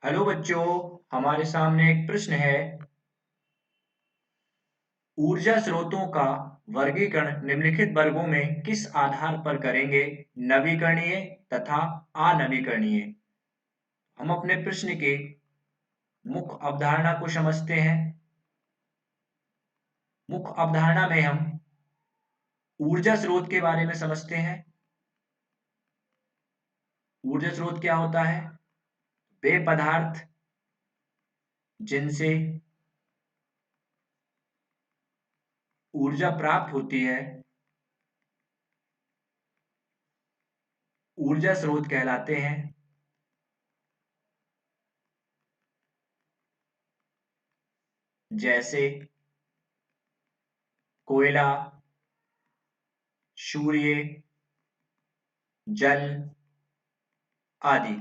Hello बच्चों, हमारे सामने एक प्रश्न है। ऊर्जा स्रोतों का वर्गीकरण निम्नलिखित वर्गों में किस आधार पर करेंगे? नवीकरणीय तथा अनवीकरणीय। हम अपने प्रश्न की मुख्य अवधारणा को समझते हैं। मुख्य अवधारणा में हम ऊर्जा स्रोत के बारे में समझते हैं। ऊर्जा स्रोत क्या होता है? वे पदार्थ जिनसे ऊर्जा प्राप्त होती है ऊर्जा स्रोत कहलाते हैं। जैसे कोयला, सूर्य, जल आदि।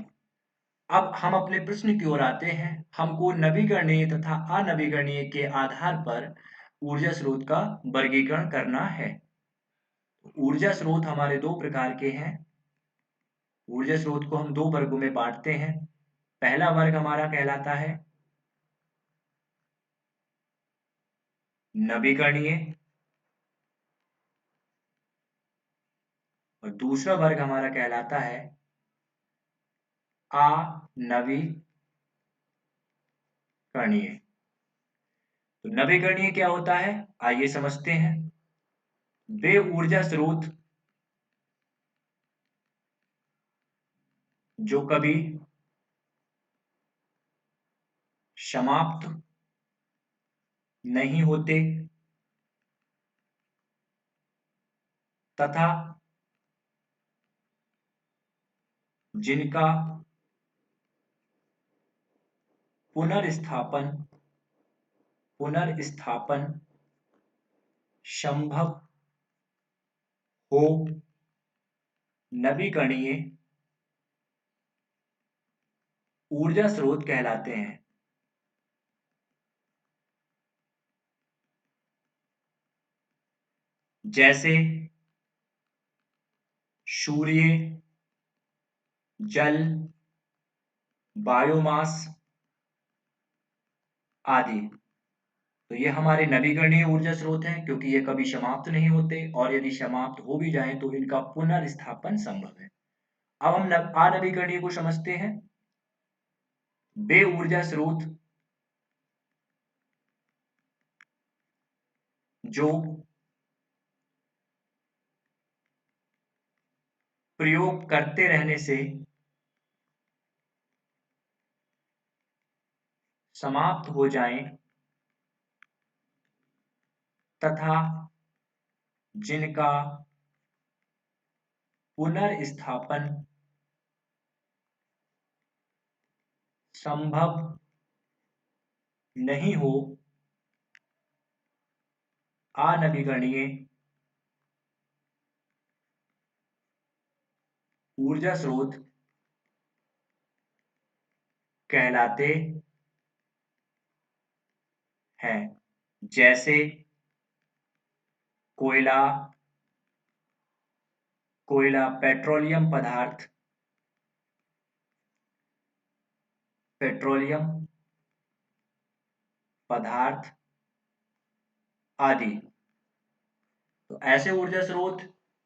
अब हम अपने प्रश्न की ओर आते हैं। हमको नवीकरणीय तथा अनवीकरणीय के आधार पर ऊर्जा स्रोत का वर्गीकरण करना है। ऊर्जा स्रोत हमारे दो प्रकार के हैं। ऊर्जा स्रोत को हम दो वर्गों में बांटते हैं। पहला वर्ग हमारा कहलाता है नवीकरणीय और दूसरा वर्ग हमारा कहलाता है अनवीकरणीय। तो नवीकरणीय क्या होता है, आइए समझते हैं। वे ऊर्जा स्रोत जो कभी समाप्त नहीं होते तथा जिनका पुनर्स्थापन संभव हो, नवीकरणीय ऊर्जा स्रोत कहलाते हैं। जैसे सूर्य, जल, बायोमास आदि। तो ये हमारे नवीकरणीय ऊर्जा स्रोत हैं, क्योंकि ये कभी समाप्त नहीं होते और यदि समाप्त हो भी जाएं तो इनका पुनर्स्थापन संभव है। अब हम अनवीकरणीय को समझते हैं। वे ऊर्जा स्रोत जो प्रयोग करते रहने से समाप्त हो जाएं तथा जिनका पुनर्स्थापन संभव नहीं हो, अनवीकरणीय ऊर्जा स्रोत कहलाते हैं। जैसे कोयला, पेट्रोलियम पदार्थ आदि। तो ऐसे ऊर्जा स्रोत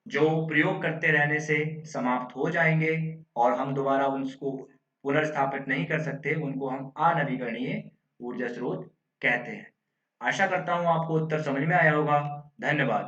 जो प्रयोग करते रहने से समाप्त हो जाएंगे और हम दोबारा उसको पुनर्स्थापित नहीं कर सकते, उनको हम अनवीकरणीय ऊर्जा स्रोत कहते हैं। आशा करता हूं आपको उत्तर समझ में आया होगा। धन्यवाद।